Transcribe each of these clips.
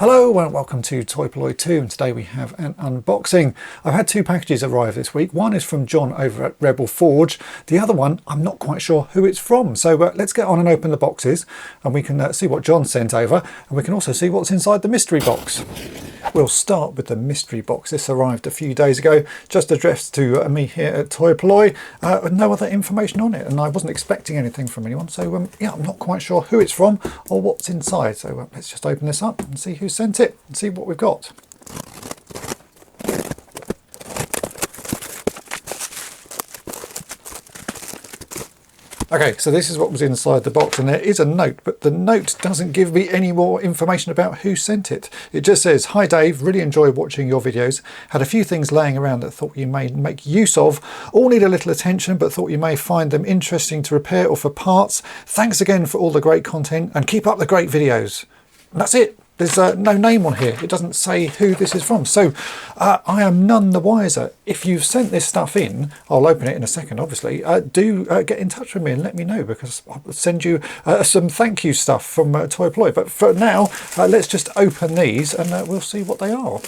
Hello and welcome to Toy Polloi 2, and today we have an unboxing. I've had two packages arrive this week. One is from John over at Rebel Forge. The other one, I'm not quite sure who it's from. So let's get on and open the boxes and we can see what John sent over, and we can also see what's inside the mystery box. We'll start with the mystery box. This arrived a few days ago, just addressed to me here at Toy Polloi, with no other information on it, and I wasn't expecting anything from anyone. So yeah, I'm not quite sure who it's from or what's inside. So let's just open this up and see who sent it and see what we've got. Okay, so this is what was inside the box, and there is a note, but the note doesn't give me any more information about who sent it. It just says, "Hi Dave, really enjoy watching your videos. Had a few things laying around that thought you may make use of. All need a little attention, but thought you may find them interesting to repair or for parts. Thanks again for all the great content and keep up the great videos." And that's it. There's no name on here. It doesn't say who this is from. So I am none the wiser. If you've sent this stuff in, I'll open it in a second, obviously. Do get in touch with me and let me know, because I'll send you some thank you stuff from Toy Polloi. But for now, let's just open these and we'll see what they are.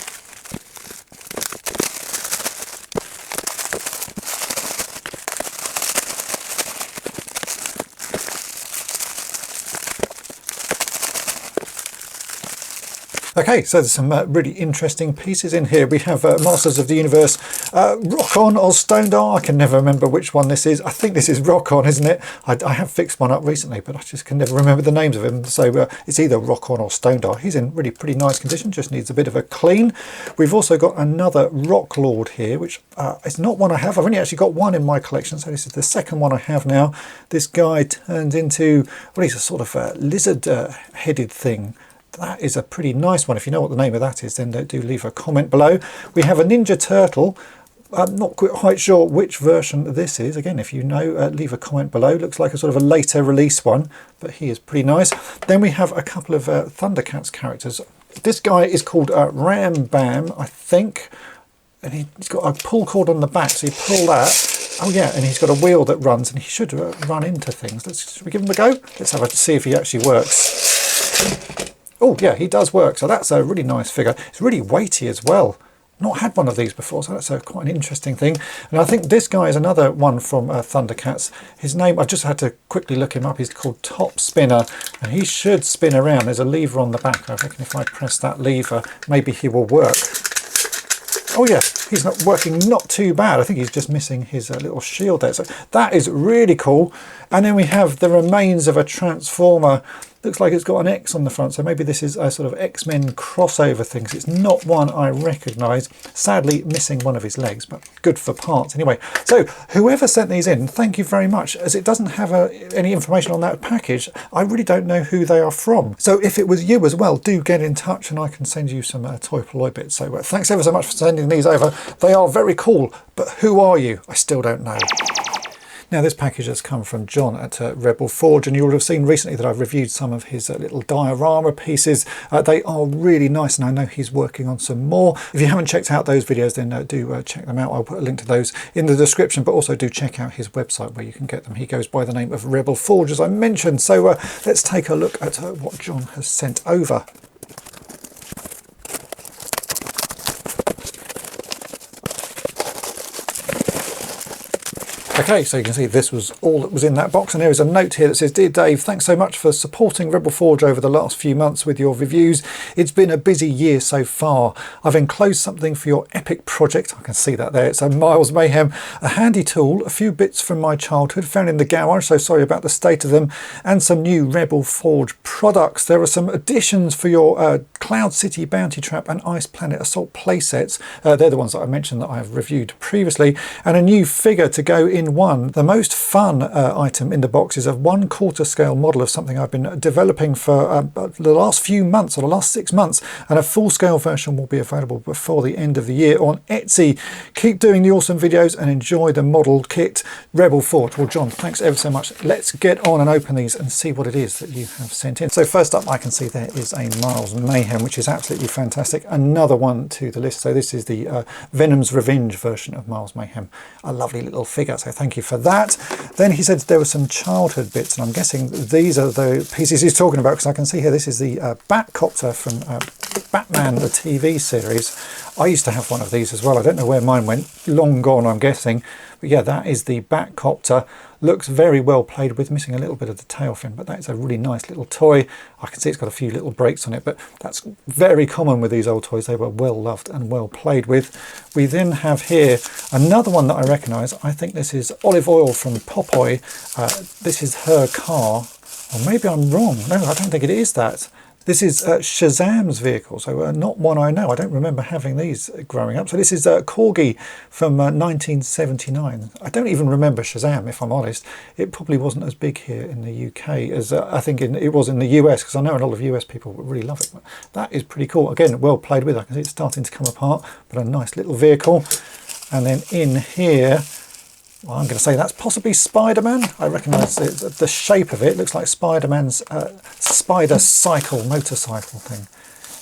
Okay, so there's some really interesting pieces in here. We have Masters of the Universe, Rock On or Stone Star. I can never remember which one this is. I think this is Rock On, isn't it? I have fixed one up recently, but I just can never remember the names of him. So it's either Rock On or Stone Star. He's in really pretty nice condition, just needs a bit of a clean. We've also got another Rock Lord here, which is not one I have. I've only actually got one in my collection, so this is the second one I have now. This guy turns into, well, he's a sort of lizard-headed thing. That is a pretty nice one. If you know what the name of that is, then do leave a comment below. We have a Ninja Turtle. I'm not quite sure which version this is. Again, if you know, leave a comment below. Looks like a sort of a later release one, but he is pretty nice. Then we have a couple of Thundercats characters. This guy is called Ram Bam, I think. And he's got a pull cord on the back, so you pull that. Oh yeah, and he's got a wheel that runs, and he should run into things. Should we give him a go? Let's have a see if he actually works. Oh yeah, he does work, so that's a really nice figure. It's really weighty as well. Not had one of these before, so that's quite an interesting thing. And I think this guy is another one from Thundercats. His name, I just had to quickly look him up, he's called Top Spinner, and he should spin around. There's a lever on the back. I reckon if I press that lever, maybe he will work. Oh yeah, he's not working, not too bad. I think he's just missing his little shield there. So that is really cool. And then we have the remains of a Transformer. Looks like it's got an X on the front, so maybe this is a sort of X-Men crossover thing. It's not one I recognise. Sadly missing one of his legs, but good for parts anyway. So whoever sent these in, thank you very much. As it doesn't have any information on that package, I really don't know who they are from. So if it was you as well, do get in touch and I can send you some Toy Polloi bits. So thanks ever so much for sending these over. They are very cool, but who are you? I still don't know. Now this package has come from John at Rebel Forge, and you will have seen recently that I've reviewed some of his little diorama pieces. They are really nice, and I know he's working on some more. If you haven't checked out those videos, then do check them out. I'll put a link to those in the description, but also do check out his website where you can get them. He goes by the name of Rebel Forge, as I mentioned. So let's take a look at what John has sent over. Okay, so you can see this was all that was in that box, and there is a note here that says, "Dear Dave, thanks so much for supporting Rebel Forge over the last few months with your reviews. It's been a busy year so far. I've enclosed something for your epic project." I can see that there. It's a Miles Mayhem, a handy tool, a few bits from my childhood found in the garage, so sorry about the state of them, and some new Rebel Forge products. There are some additions for your Cloud City Bounty Trap and Ice Planet Assault playsets. They're the ones that I mentioned that I've reviewed previously, and a new figure to go in one. The most fun item in the box is a 1/4 scale model of something I've been developing for the last few months, or the last 6 months, and a full scale version will be available before the end of the year on Etsy. Keep doing the awesome videos and enjoy the model kit, Rebel Forge. Well, John, thanks ever so much. Let's get on and open these and see what it is that you have sent in. So first up, I can see there is a Miles Mayhem, which is absolutely fantastic. Another one to the list. So this is the Venom's Revenge version of Miles Mayhem. A lovely little figure. So thank thank you for that. Then he said there were some childhood bits, and I'm guessing these are the pieces he's talking about, because I can see here this is the Batcopter from Batman, the TV series. I used to have one of these as well. I don't know where mine went, long gone I'm guessing. But yeah, that is the Batcopter. Looks very well played with, missing a little bit of the tail fin, but that's a really nice little toy. I can see it's got a few little breaks on it, but that's very common with these old toys. They were well loved and well played with. We then have here another one that I recognise. I think this is Olive Oil from Polloi. This is her car, or maybe I'm wrong. No, I don't think it is that. This is Shazam's vehicle, so not one I know. I don't remember having these growing up. So this is Corgi from 1979. I don't even remember Shazam, if I'm honest. It probably wasn't as big here in the UK as I think it was in the US, because I know a lot of US people really love it. But that is pretty cool. Again, well played with. I can see it's starting to come apart, but a nice little vehicle. And then in here, well, I'm going to say that's possibly Spider-Man. I recognise the shape of it. Looks like Spider-Man's spider cycle, motorcycle thing.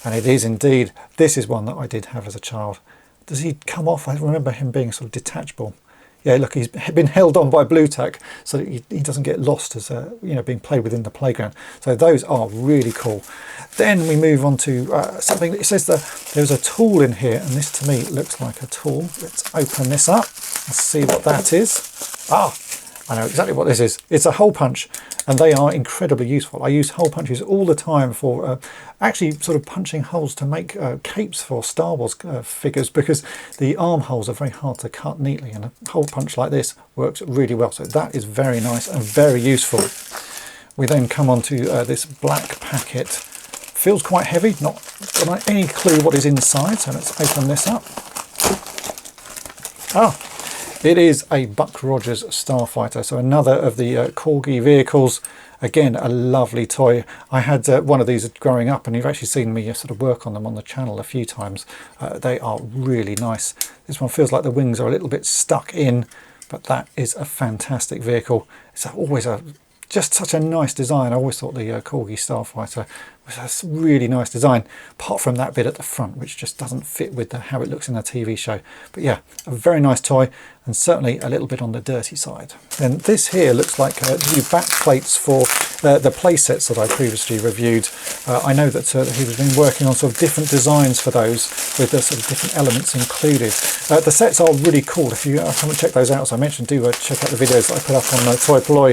And it is indeed. This is one that I did have as a child. Does he come off? I remember him being sort of detachable. Yeah, look, he's been held on by blue tack so that he doesn't get lost as being played within the playground. So those are really cool. Then we move on to something that it says that there's a tool in here, and this to me looks like a tool. Let's open this up and see what that is. Ah, I know exactly what this is. It's a hole punch, and they are incredibly useful. I use hole punches all the time for actually sort of punching holes to make capes for Star Wars figures, because the armholes are very hard to cut neatly, and a hole punch like this works really well. So that is very nice and very useful. We then come on to this black packet. Feels quite heavy, not got any clue what is inside, so let's open this up. Ah, it is a Buck Rogers Starfighter, so another of the Corgi vehicles. Again, a lovely toy. I had one of these growing up, and you've actually seen me sort of work on them on the channel a few times. They are really nice. This one feels like the wings are a little bit stuck in, but that is a fantastic vehicle. It's always just such a nice design. I always thought the Corgi Starfighter was a really nice design, apart from that bit at the front, which just doesn't fit with how it looks in the TV show. But yeah, a very nice toy, and certainly a little bit on the dirty side. And this here looks like new back plates for the play sets that I previously reviewed. I know that he was been working on sort of different designs for those, with the sort of different elements included. The sets are really cool. If you haven't checked those out, as I mentioned, do check out the videos that I put up on Toy Polloi.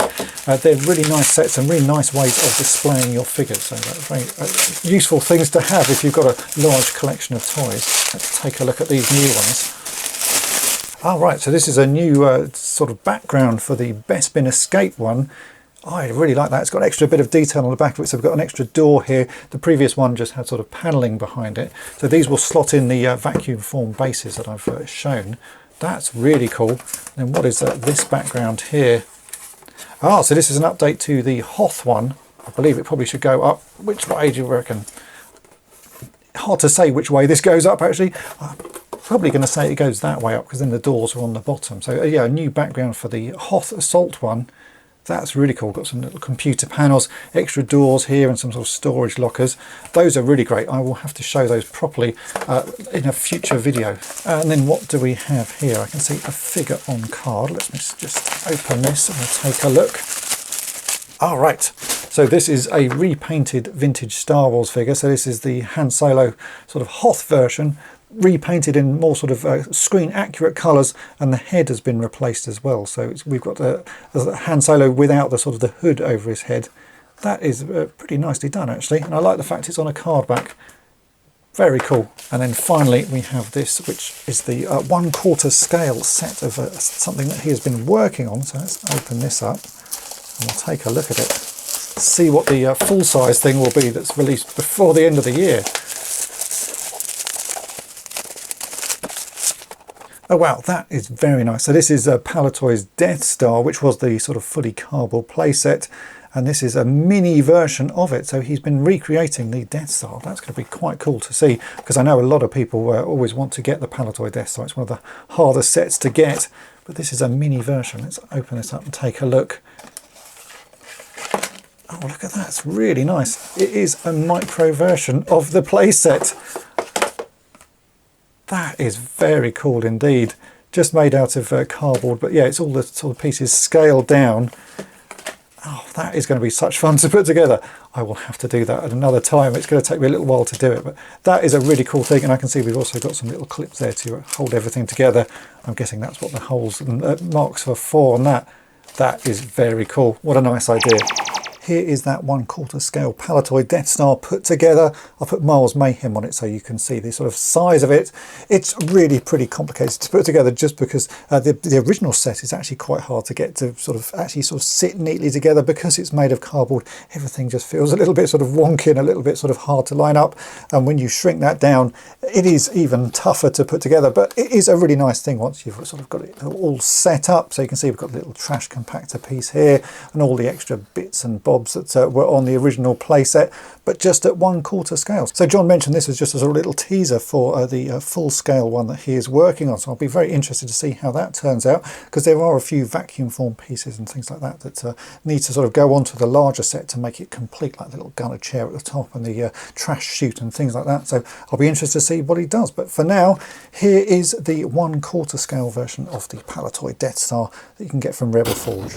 They're really nice sets and really nice ways of displaying your figures. So very useful things to have if you've got a large collection of toys. Let's take a look at these new ones. All right, so this is a new sort of background for the Bespin Escape one. I really like that. It's got an extra bit of detail on the back of it, so we've got an extra door here. The previous one just had sort of panelling behind it. So these will slot in the vacuum form bases that I've shown. That's really cool. And what is this background here? Ah, so this is an update to the Hoth one. I believe it probably should go up. Which way do you reckon? Hard to say which way this goes up, actually. I'm probably going to say it goes that way up, because then the doors are on the bottom. So yeah, a new background for the Hoth Assault one. That's really cool. Got some little computer panels, extra doors here, and some sort of storage lockers. Those are really great. I will have to show those properly in a future video. And then what do we have here? I can see a figure on card. Let's just open this and we'll take a look. All right, so this is a repainted vintage Star Wars figure. So this is the Han Solo sort of Hoth version, repainted in more sort of screen accurate colours, and the head has been replaced as well. So we've got the Han Solo without the sort of the hood over his head. That is pretty nicely done, actually, and I like the fact it's on a card back. Very cool. And then finally we have this, which is the 1/4 scale set of something that he has been working on. So let's open this up and we'll take a look at it, see what the full size thing will be that's released before the end of the year. Oh wow, that is very nice. So this is Polloi Death Star, which was the sort of fully cardboard playset, and this is a mini version of it. So he's been recreating the Death Star. That's going to be quite cool to see, because I know a lot of people always want to get the Polloi Death Star. It's one of the hardest sets to get, but this is a mini version. Let's open this up and take a look. Oh, look at that. It's really nice. It is a micro version of the playset. That is very cool indeed. just made out of cardboard, but yeah, it's all the sort of pieces scaled down. Oh, that is going to be such fun to put together. I will have to do that at another time. It's going to take me a little while to do it, but that is a really cool thing. And I can see we've also got some little clips there to hold everything together. I'm guessing that's what the holes and marks are for on that. That is very cool. What a nice idea. Here is that 1/4 scale Palitoy Death Star put together. I'll put Miles Mayhem on it so you can see the sort of size of it. It's really pretty complicated to put together just because the original set is actually quite hard to get to sort of sit neatly together because it's made of cardboard. Everything just feels a little bit sort of wonky and a little bit sort of hard to line up. And when you shrink that down, it is even tougher to put together. But it is a really nice thing once you've sort of got it all set up. So you can see we've got a little trash compactor piece here and all the extra bits and bobs that were on the original playset, but just at 1/4 scale. So John mentioned this was just as a little teaser for the full scale one that he is working on. So I'll be very interested to see how that turns out, because there are a few vacuum form pieces and things like that that need to sort of go onto the larger set to make it complete, like the little gunner chair at the top and the trash chute and things like that. So I'll be interested to see what he does. But for now, here is the 1/4 scale version of the Palitoy Death Star that you can get from Rebel Forge.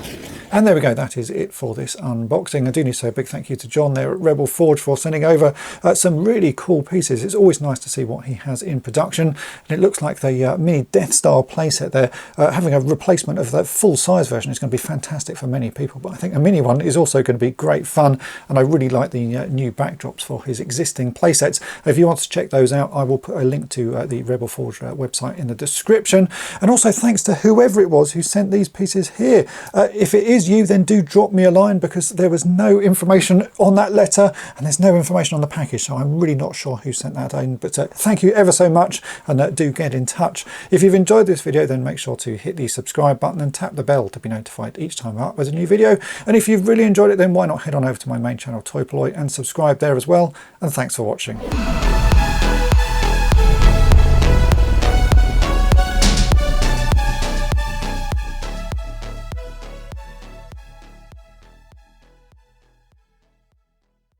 And there we go, that is it for this unboxing. I do need to say a big thank you to John there at Rebel Forge for sending over some really cool pieces. It's always nice to see what he has in production, and it looks like the mini Death Star playset there, having a replacement of that full size version is going to be fantastic for many people, but I think a mini one is also going to be great fun, and I really like the new backdrops for his existing playsets. If you want to check those out, I will put a link to the Rebel Forge website in the description. And also thanks to whoever it was who sent these pieces here. If it is you, then do drop me a line, because there was no information on that letter and there's no information on the package, so I'm really not sure who sent that in. But thank you ever so much, and do get in touch. If you've enjoyed this video, then make sure to hit the subscribe button and tap the bell to be notified each time I upload a new video. And if you've really enjoyed it, then why not head on over to my main channel Toy Polloi and subscribe there as well. And thanks for watching.